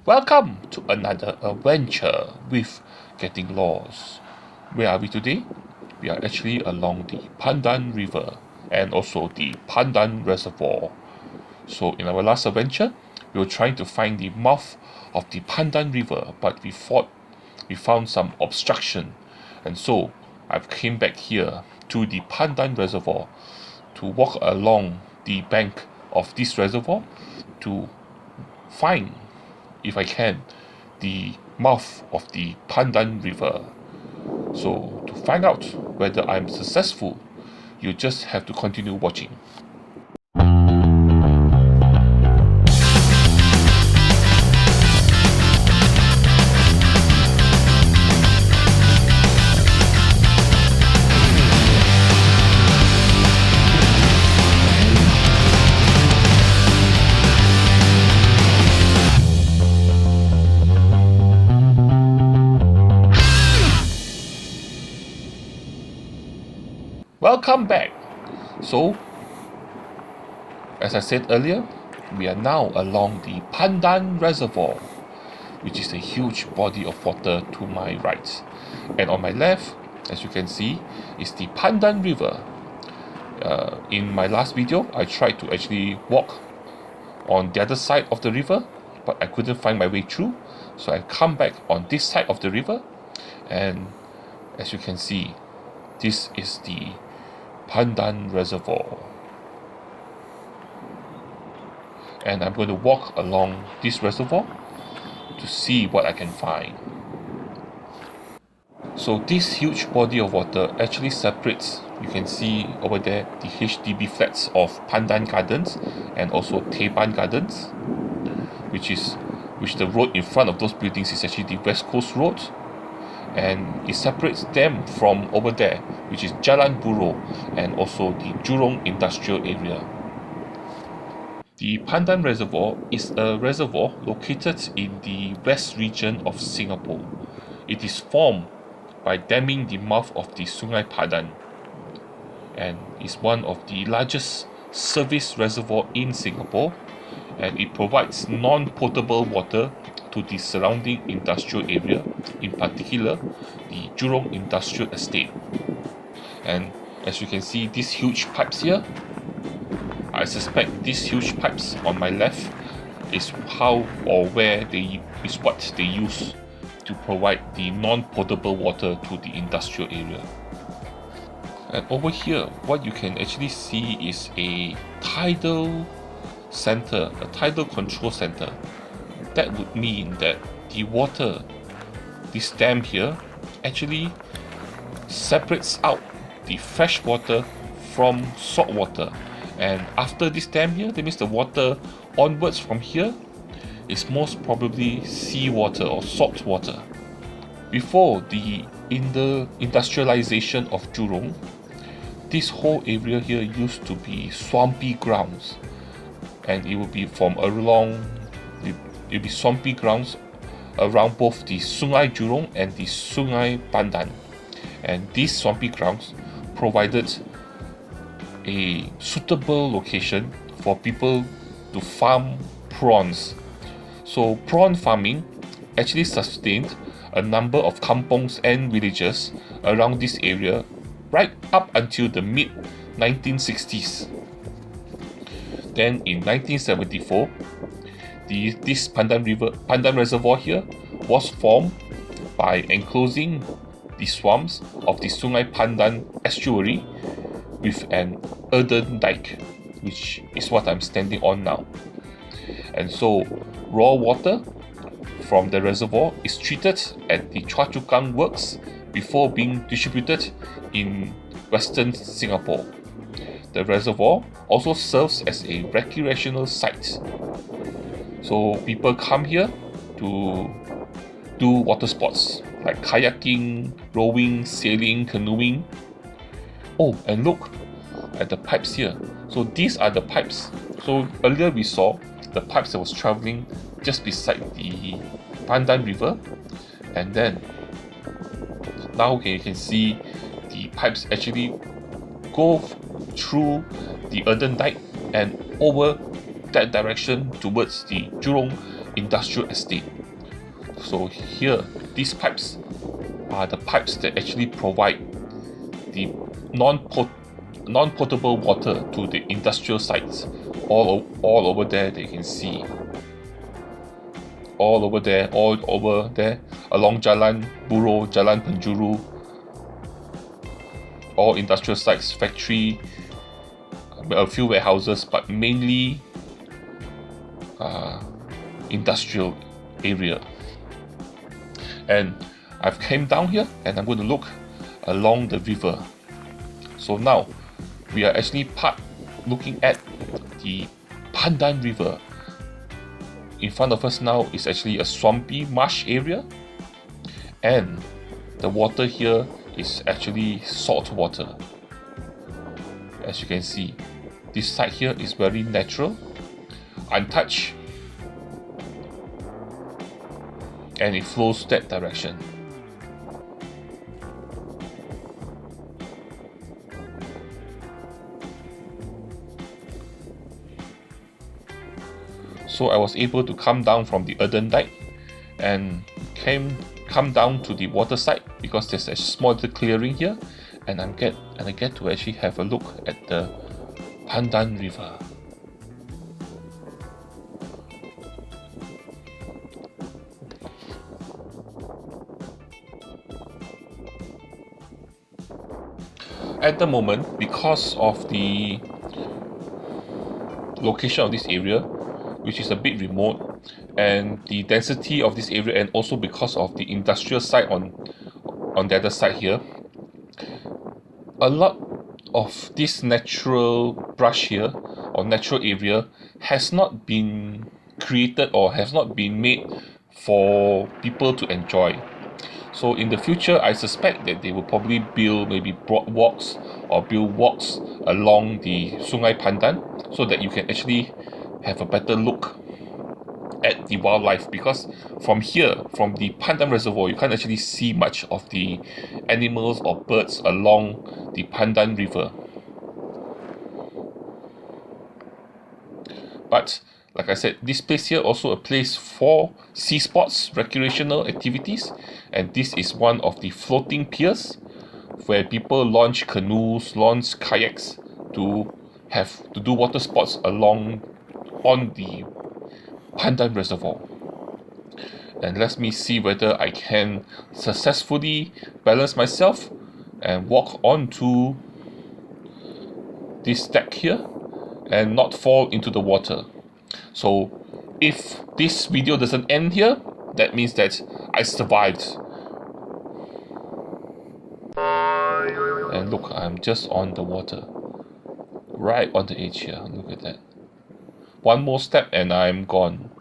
Welcome to another adventure with Getting Lost. Where are we today? We are actually along the Pandan River and also the Pandan Reservoir. So in our last adventure, we were trying to find the mouth of the Pandan River, but we found some obstruction, and so I've came back here to the Pandan Reservoir to walk along the bank of this reservoir to find, if I can, the mouth of the Pandan River. So to find out whether I'm successful, you just have to continue watching. Welcome back. So, as I said earlier, we are now along the Pandan Reservoir, which is a huge body of water to my right. And on my left, as you can see, is the Pandan River. In my last video, I tried to actually walk on the other side of the river, but I couldn't find my way through. So I come back on this side of the river, and as you can see, this is the Pandan Reservoir, and I'm going to walk along this reservoir to see what I can find. So this huge body of water actually separates, you can see over there, the HDB flats of Pandan Gardens and also Teban Gardens, which the road in front of those buildings is actually the West Coast Road, and it separates them from over there, which is Jalan Buroh and also the Jurong Industrial Area. The Pandan Reservoir is a reservoir located in the west region of Singapore. It is formed by damming the mouth of the Sungai Pandan and is one of the largest service reservoir in Singapore, and it provides non-potable water to the surrounding industrial area, in particular the Jurong Industrial Estate. And as you can see, these huge pipes here, I suspect these huge pipes on my left is what they use to provide the non-potable water to the industrial area. And over here, what you can actually see is a tidal center, a tidal control center. That would mean that the water, this dam here, actually separates out the fresh water from salt water. And after this dam here, that means the water onwards from here is most probably seawater or salt water. Before the industrialization of Jurong, this whole area here used to be swampy grounds, and it would be swampy grounds around both the Sungai Jurong and the Sungai Pandan, and these swampy grounds provided a suitable location for people to farm prawns. So prawn farming actually sustained a number of kampongs and villages around this area right up until the mid 1960s. Then in 1974, this Pandan Reservoir here was formed by enclosing the swamps of the Sungai Pandan estuary with an earthen dike, which is what I'm standing on now. And so raw water from the reservoir is treated at the Choa Chu Kang works before being distributed in Western Singapore. The reservoir also serves as a recreational site. So people come here to do water sports like kayaking, rowing, sailing, canoeing. Oh, and look at the pipes here. So these are the pipes. So earlier we saw the pipes that was traveling just beside the Pandan River, and then now you can see the pipes actually go through the earthen dike and over that direction towards the Jurong industrial estate. So here, these pipes are the pipes that actually provide the non-potable water to the industrial sites all over there. They can see all over there along Jalan Buroh, Jalan Penjuru, all industrial sites, factory, a few warehouses, but mainly industrial area. And I've came down here and I'm going to look along the river. So now we are actually looking at the Pandan River. In front of us now is actually a swampy marsh area, and the water here is actually salt water. As you can see, this side here is very natural, untouched, and it flows that direction. So I was able to come down from the earthen dike and come down to the water side, because there's a small little clearing here, and I get to actually have a look at the Pandan River. At the moment, because of the location of this area, which is a bit remote, and the density of this area, and also because of the industrial site on the other side here, a lot of this natural brush here, or natural area, has not been created or has not been made for people to enjoy. So in the future, I suspect that they will probably build maybe broad walks or build walks along the Sungai Pandan, so that you can actually have a better look at the wildlife, because from here, from the Pandan Reservoir, you can't actually see much of the animals or birds along the Pandan River. But like I said, this place here also a place for sea sports, recreational activities, and this is one of the floating piers where people launch canoes, launch kayaks to do water sports on the Pandan Reservoir. And let me see whether I can successfully balance myself and walk onto this deck here and not fall into the water. So if this video doesn't end here, that means that I survived. And look, I'm just on the water, right on the edge here. Look at that. One more step and I'm gone.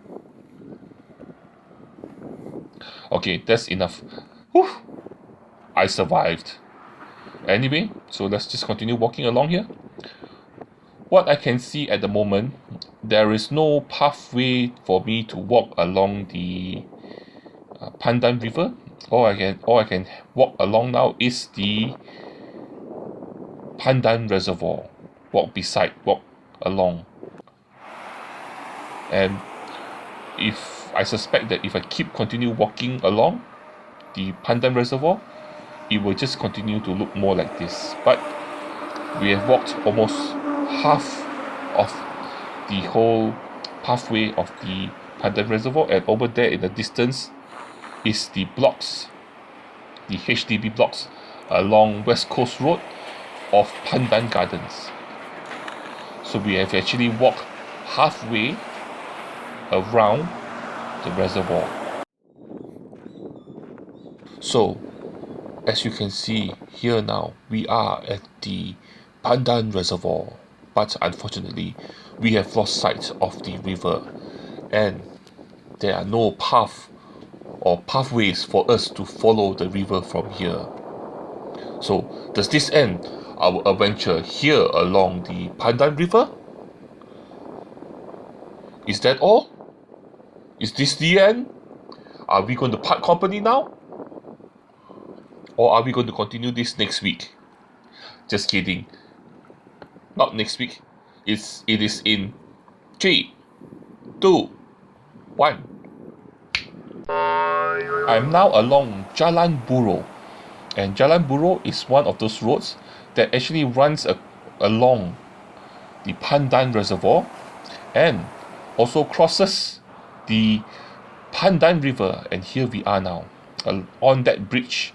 Okay, that's enough. Whew. I survived. Anyway, so let's just continue walking along here. What I can see at the moment, there is no pathway for me to walk along the Pandan River. All I can walk along now is the Pandan Reservoir. Walk along. And I suspect that if I continue walking along the Pandan Reservoir, it will just continue to look more like this. But we have walked almost half of the whole pathway of the Pandan Reservoir, and over there in the distance is the blocks, the HDB blocks along West Coast Road of Pandan Gardens. So we have actually walked halfway around the reservoir. So as you can see here now, we are at the Pandan Reservoir, but unfortunately we have lost sight of the river, and there are no pathways for us to follow the river from here. So does this end our adventure here along the Pandan River? Is that all? Is this the end? Are we going to part company now? Or are we going to continue this next week? Just kidding. Not next week. It is in 3, 2, 1. I'm now along Jalan Buroh, and Jalan Buroh is one of those roads that actually runs along the Pandan Reservoir and also crosses the Pandan River. And here we are now on that bridge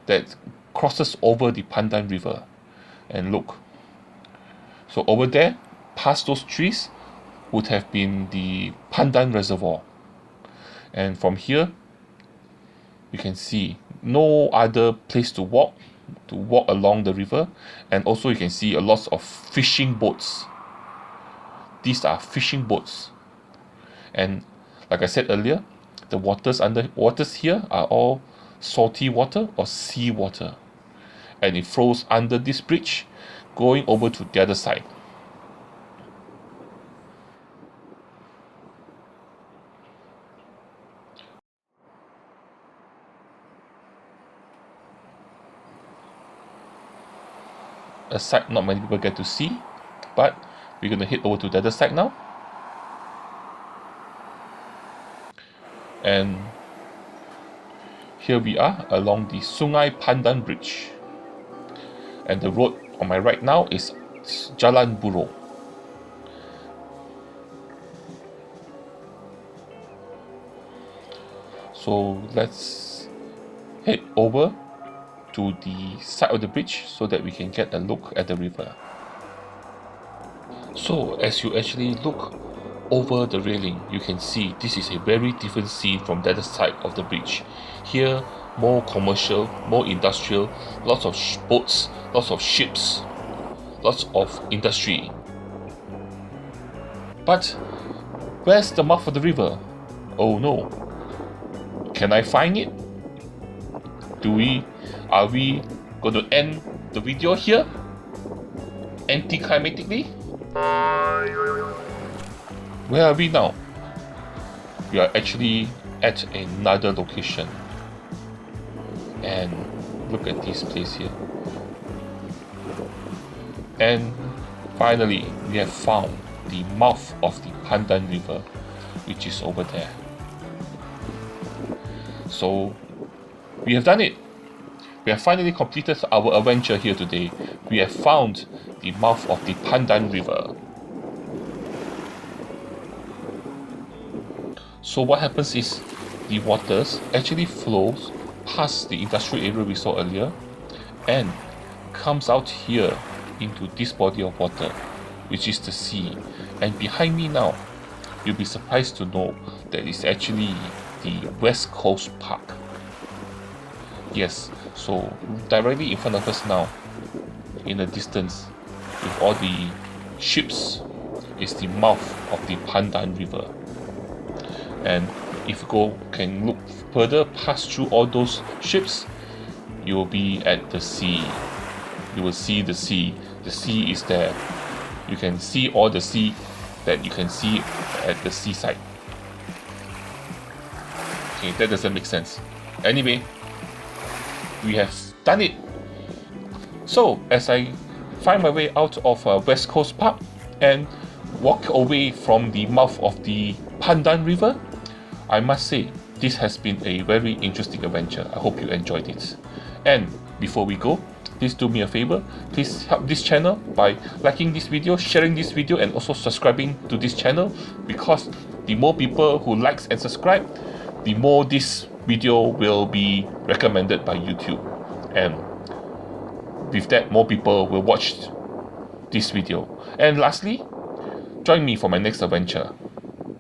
that crosses over the Pandan River. And look, so over there, past those trees, would have been the Pandan Reservoir. And from here, you can see no other place to walk along the river. And also you can see a lot of fishing boats. These are fishing boats. And like I said earlier, the waters here are all salty water or sea water. And it flows under this bridge, going over to the other side. A side not many people get to see, but we're going to head over to the other side now. And here we are along the Sungai Pandan Bridge. And the road on my right now is Jalan Buroh. So let's head over to the side of the bridge so that we can get a look at the river. So as you actually look over the railing, you can see this is a very different scene from the other side of the bridge. Here, more commercial, more industrial, lots of boats, lots of ships, lots of industry. But where's the mouth of the river? Oh no. Can I find it? Are we going to end the video here? Anticlimactically? Where are we now? We are actually at another location. And look at this place here. And finally, we have found the mouth of the Pandan River, which is over there. So we have done it. We have finally completed our adventure here today. We have found the mouth of the Pandan River. So what happens is the waters actually flows past the industrial area we saw earlier and comes out here into this body of water, which is the sea. And behind me now, you'll be surprised to know that it's actually the West Coast Park. Yes, so directly in front of us now, in the distance, with all the ships, is the mouth of the Pandan River. And if you can look further past through all those ships, you will be at the sea. You will see the sea. The sea is there. You can see all the sea that you can see at the seaside. Okay, that doesn't make sense. Anyway, we have done it. So as I find my way out of West Coast Park and walk away from the mouth of the Pandan River, I must say this has been a very interesting adventure. I hope you enjoyed it. And before we go, please do me a favor. Please help this channel by liking this video, sharing this video, and also subscribing to this channel, because the more people who likes and subscribe, the more this video will be recommended by YouTube. And with that, more people will watch this video. And lastly, join me for my next adventure.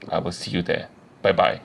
I will see you there. Bye bye.